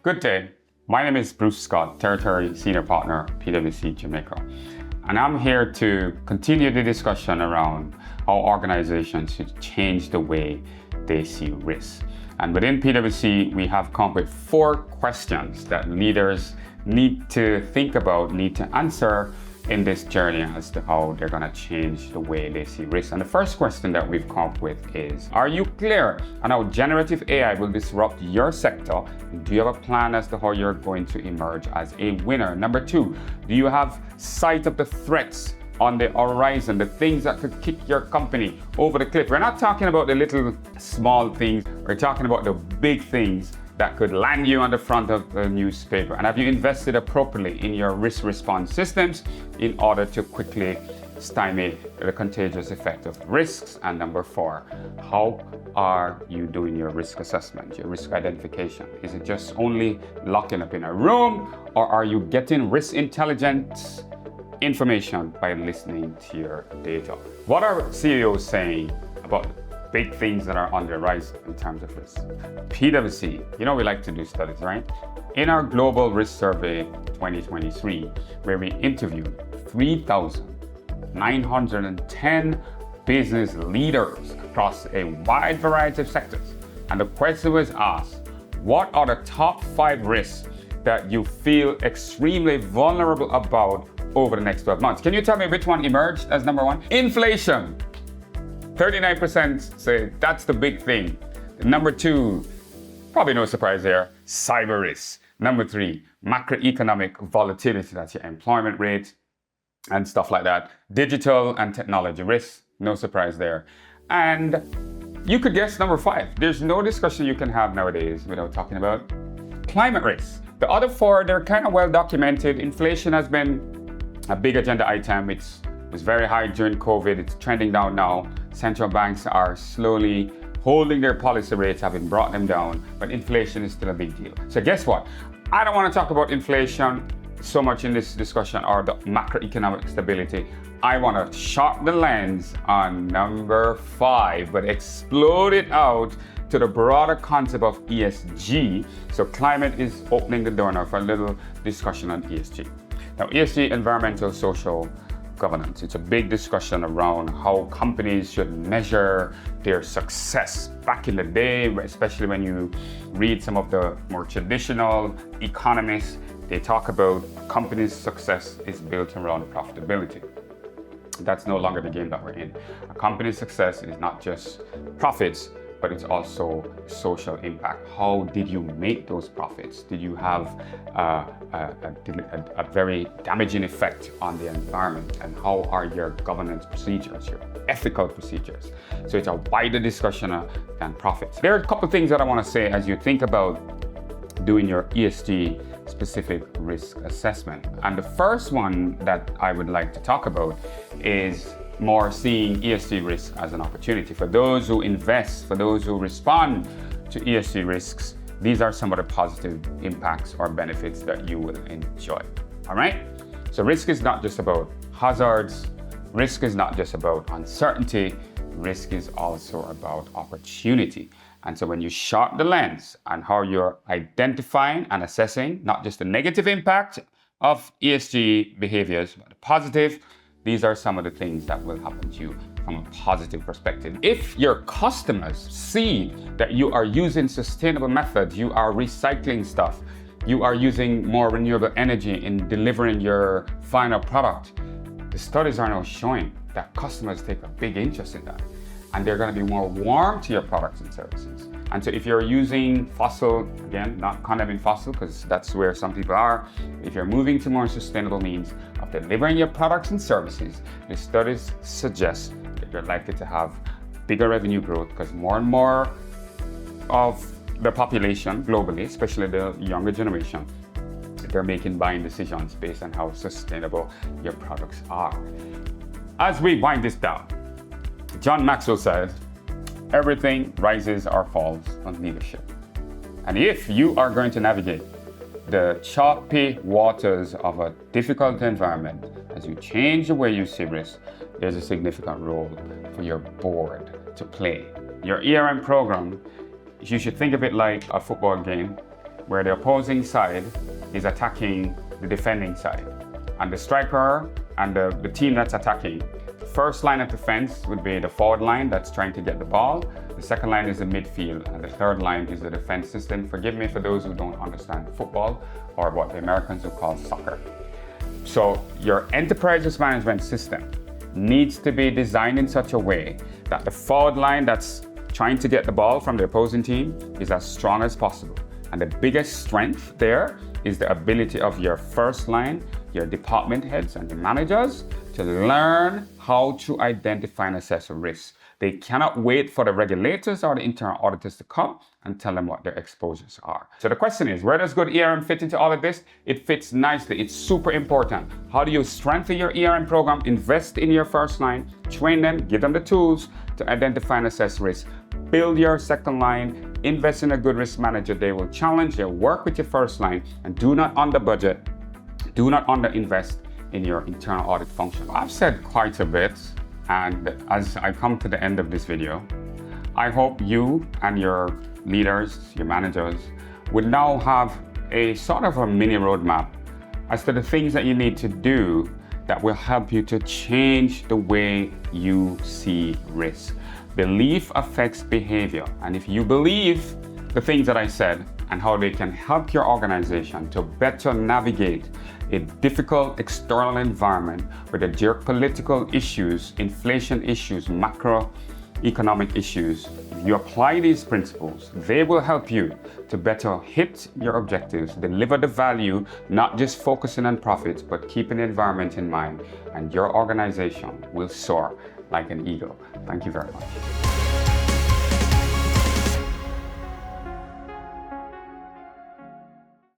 Good day. My name is Bruce Scott, Territory Senior Partner, PwC Jamaica. And I'm here to continue the discussion around how organizations should change the way they see risk. And within PwC, we have come up with 4 questions that leaders need to think about, need to answer in this journey as to how they're going to change the way they see risk. And the first question that we've come up with is, are you clear on how generative AI will disrupt your sector? Do you have a plan as to how you're going to emerge as a winner? Number 2, do you have sight of the threats on the horizon, the things that could kick your company over the cliff? We're not talking about the little small things, we're talking about the big things that could land you on the front of the newspaper. And have you invested appropriately in your risk response systems in order to quickly stymie the contagious effect of risks? And number 4, how are you doing your risk assessment, your risk identification? Is it just only locking up in a room, or are you getting risk intelligence information by listening to your data? What are CEOs saying about big things that are on the rise in terms of risk? PwC, we like to do studies, right? In our Global Risk Survey 2023, where we interviewed 3,910 business leaders across a wide variety of sectors. And the question was asked, what are the top 5 risks that you feel extremely vulnerable about over the next 12 months? Can you tell me which one emerged as number 1? Inflation. 39% say that's the big thing. Number 2, probably no surprise there, cyber risk. Number 3, macroeconomic volatility, that's your employment rate and stuff like that. Digital and technology risk, no surprise there. And you could guess number 5. There's no discussion you can have nowadays without talking about climate risk. The other 4, they're kind of well documented. Inflation has been a big agenda item. It was very high during COVID. It's trending down now. Central banks are slowly holding their policy rates, having brought them down, but inflation is still a big deal. So guess what? I don't want to talk about inflation so much in this discussion or the macroeconomic stability. I want to sharpen the lens on number 5, but explode it out to the broader concept of ESG. So climate is opening the door now for a little discussion on ESG. Now, ESG, environmental, social governance. It's a big discussion around how companies should measure their success. Back in the day, especially when you read some of the more traditional economists, they talk about a company's success is built around profitability. That's no longer the game that we're in. A company's success is not just profits, but it's also social impact. How did you make those profits? Did you have a very damaging effect on the environment? And how are your governance procedures, your ethical procedures? So it's a wider discussion than profits. There are a couple of things that I want to say as you think about doing your ESG specific risk assessment. And the first one that I would like to talk about is more seeing ESG risk as an opportunity. For those who invest, for those who respond to ESG risks, these are some of the positive impacts or benefits that you will enjoy. All right? So risk is not just about hazards. Risk is not just about uncertainty. Risk is also about opportunity. And so when you sharpen the lens on how you're identifying and assessing not just the negative impact of ESG behaviors, but the positive, these are some of the things that will happen to you from a positive perspective. If your customers see that you are using sustainable methods, you are recycling stuff, you are using more renewable energy in delivering your final product, the studies are now showing that customers take a big interest in that. And they're going to be more warm to your products and services. And so if you're using fossil, again, not condemning fossil, because that's where some people are, if you're moving to more sustainable means of delivering your products and services, the studies suggest that you're likely to have bigger revenue growth because more and more of the population globally, especially the younger generation, they're making buying decisions based on how sustainable your products are. As we wind this down, John Maxwell said, everything rises or falls on leadership. And if you are going to navigate the choppy waters of a difficult environment, as you change the way you see risk, there's a significant role for your board to play. Your ERM program, you should think of it like a football game. where the opposing side is attacking the defending side. And the striker and the team that's attacking, the first line of defense would be the forward line that's trying to get the ball. The second line is the midfield, and the third line is the defense system. Forgive me for those who don't understand football or what the Americans would call soccer. So your enterprise risk management system needs to be designed in such a way that the forward line that's trying to get the ball from the opposing team is as strong as possible. And the biggest strength there is the ability of your first line, your department heads and the managers to learn how to identify and assess risks. They cannot wait for the regulators or the internal auditors to come and tell them what their exposures are. So the question is, where does good ERM fit into all of this? It fits nicely. It's super important. How do you strengthen your ERM program? Invest in your first line, train them, give them the tools to identify and assess risk. Build your second line, invest in a good risk manager. They will challenge, they'll work with your first line, and do not under budget, do not under invest in your internal audit function. I've said quite a bit, and as I come to the end of this video, I hope you and your leaders, your managers, would now have a sort of a mini roadmap as to the things that you need to do that will help you to change the way you see risk. Belief affects behavior, and if you believe the things that I said and how they can help your organization to better navigate a difficult external environment with the geopolitical issues, inflation issues, macroeconomic issues, if you apply these principles, they will help you to better hit your objectives, deliver the value, not just focusing on profits, but keeping the environment in mind, and your organization will soar like an eagle. Thank you very much.